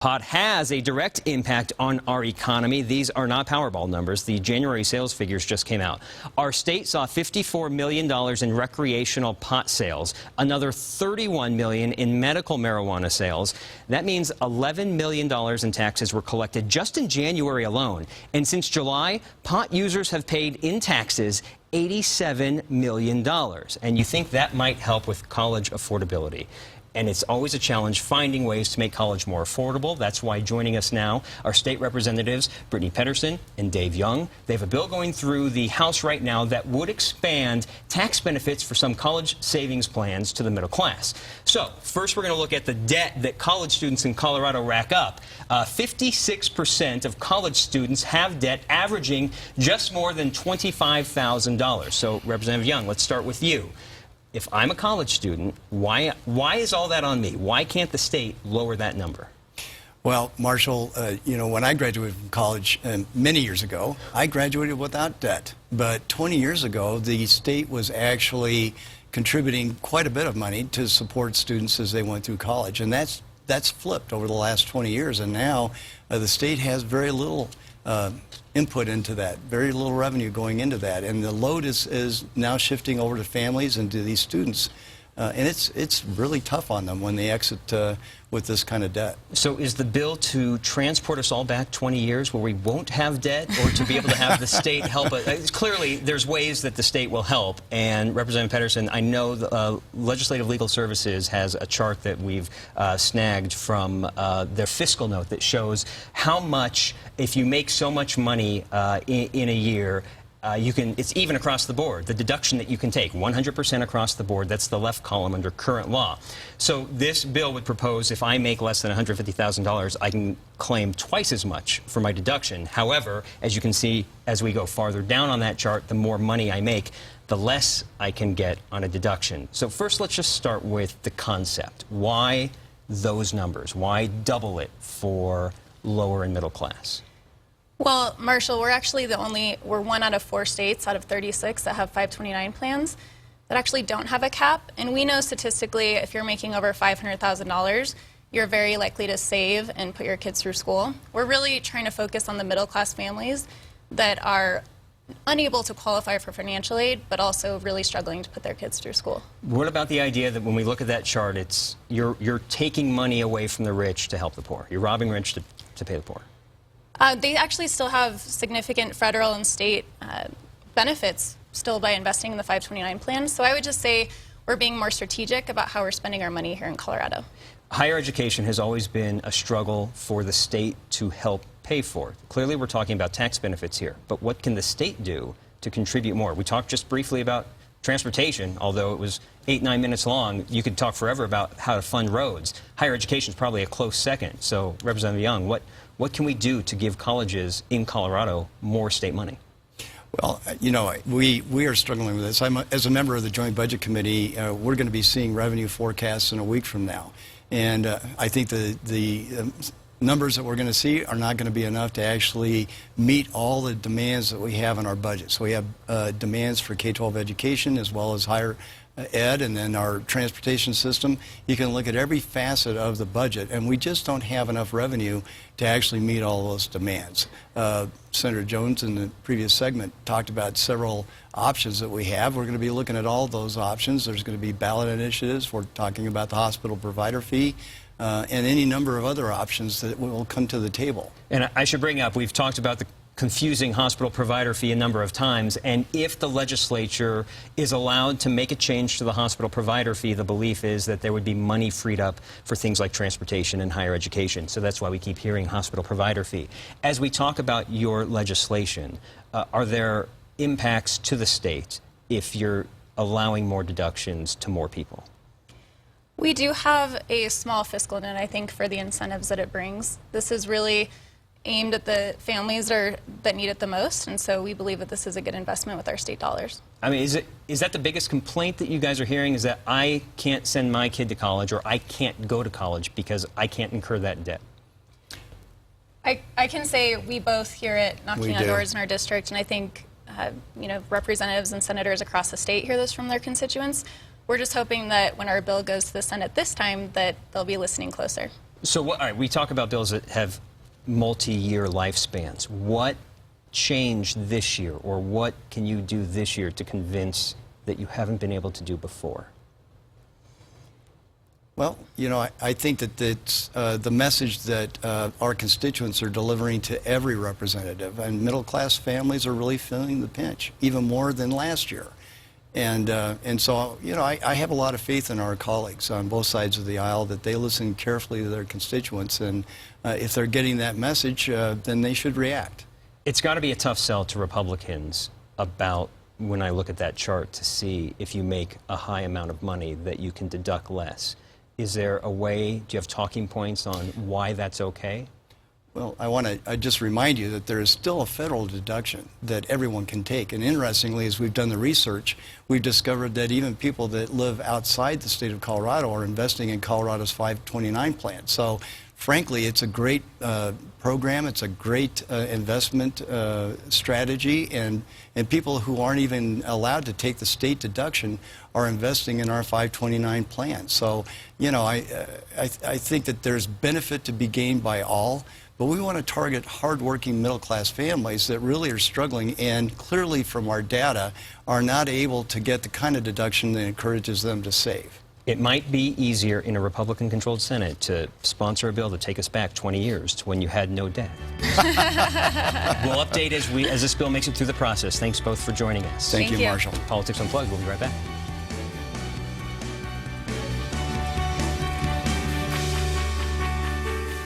Pot has a direct impact on our economy. These are not Powerball numbers. The January sales figures just came out. Our state saw $54 million in recreational pot sales, another $31 million in medical marijuana sales. That means $11 million in taxes were collected just in January alone. And since July, pot users have paid in taxes $87 million. And you think that might help with college affordability. And it's always a challenge finding ways to make college more affordable. That's why joining us now are state representatives Brittany Pedersen and Dave Young. They have a bill going through the House right now that would expand tax benefits for some college savings plans to the middle class. So first we're going to look at the debt that college students in Colorado rack up. 56% of college students have debt averaging just more than $25,000. So Representative Young, let's start with you. If I'm a college student, why is all that on me? Why can't the state lower that number? Well, Marshall, you know, when I graduated from college many years ago, I graduated without debt. But 20 years ago, the state was actually contributing quite a bit of money to support students as they went through college. And that's flipped over the last 20 years. And now the state has very little input into that, very little revenue going into that, and the load is now shifting over to families and to these students, and it's really tough on them when they exit with this kind of debt. So is the bill to transport us all back 20 years where we won't have debt, or to be able to have the state help us? Clearly, there's ways that the state will help, and Representative Pedersen, I know the Legislative Legal Services has a chart that we've snagged from their fiscal note that shows how much, if you make so much money in a year, it's even across the board. The deduction that you can take, 100% across the board, that's the left column under current law. So this bill would propose if I make less than $150,000, I can claim twice as much for my deduction. However, as you can see, as we go farther down on that chart, the more money I make, the less I can get on a deduction. So first, let's just start with the concept. Why those numbers? Why double it for lower and middle class? Well, Marshall, we're one out of 4 states out of 36 that have 529 plans that actually don't have a cap. And we know statistically, if you're making over $500,000, you're very likely to save and put your kids through school. We're really trying to focus on the middle class families that are unable to qualify for financial aid, but also really struggling to put their kids through school. What about the idea that when we look at that chart, it's you're taking money away from the rich to help the poor? You're robbing rich to pay the poor? They actually still have significant federal and state benefits still by investing in the 529 plan. So I would just say we're being more strategic about how we're spending our money here in Colorado. Higher education has always been a struggle for the state to help pay for. Clearly we're talking about tax benefits here, but what can the state do to contribute more? We talked just briefly about transportation, although it was 8-9 minutes long. You could talk forever about how to fund roads. Higher education is probably a close second. So Representative Young, what can we do to give colleges in Colorado more state money? Well, you know, we are struggling with this. As a member of the Joint Budget Committee, we're going to be seeing revenue forecasts in a week from now. And I think the numbers that we're going to see are not going to be enough to actually meet all the demands that we have in our budget. So we have demands for K-12 education as well as higher ed, and then our transportation system. You can look at every facet of the budget, and we just don't have enough revenue to actually meet all those demands. Senator Jones in the previous segment talked about several options that we have. We're going to be looking at all those options. There's going to be ballot initiatives. We're talking about the hospital provider fee. And any number of other options that will come to the table. And I should bring up, we've talked about the confusing hospital provider fee a number of times, and if the legislature is allowed to make a change to the hospital provider fee, the belief is that there would be money freed up for things like transportation and higher education. So that's why we keep hearing hospital provider fee. As we talk about your legislation, are there impacts to the state if you're allowing more deductions to more people? We do have a small fiscal net, I think, for the incentives that it brings. This is really aimed at the families that need it the most, and so we believe that this is a good investment with our state dollars. I mean, is that the biggest complaint that you guys are hearing, is that I can't send my kid to college, or I can't go to college because I can't incur that debt? I can say we both hear it knocking on doors in our district, and I think you know, representatives and senators across the state hear this from their constituents. We're just hoping that when our bill goes to the Senate this time, that they'll be listening closer. So, all right, we talk about bills that have multi-year lifespans. What changed this year, or what can you do this year to convince that you haven't been able to do before? Well, I think that it's the message that our constituents are delivering to every representative, and middle-class families are really feeling the pinch, even more than last year. And so, I have a lot of faith in our colleagues on both sides of the aisle that they listen carefully to their constituents, and if they're getting that message, then they should react. It's got to be a tough sell to Republicans about, when I look at that chart, to see if you make a high amount of money that you can deduct less. Is there a way, do you have talking points on why that's okay? Well, I want to just remind you that there is still a federal deduction that everyone can take. And interestingly, as we've done the research, we've discovered that even people that live outside the state of Colorado are investing in Colorado's 529 plan. So, frankly, it's a great program. It's a great investment strategy. And people who aren't even allowed to take the state deduction are investing in our 529 plan. So, I think that there's benefit to be gained by all. But we want to target hardworking middle-class families that really are struggling and clearly from our data are not able to get the kind of deduction that encourages them to save. It might be easier in a Republican-controlled Senate to sponsor a bill to take us back 20 years to when you had no debt. We'll update as this bill makes it through the process. Thanks both for joining us. Thank you, Marshall. Politics Unplugged. We'll be right back.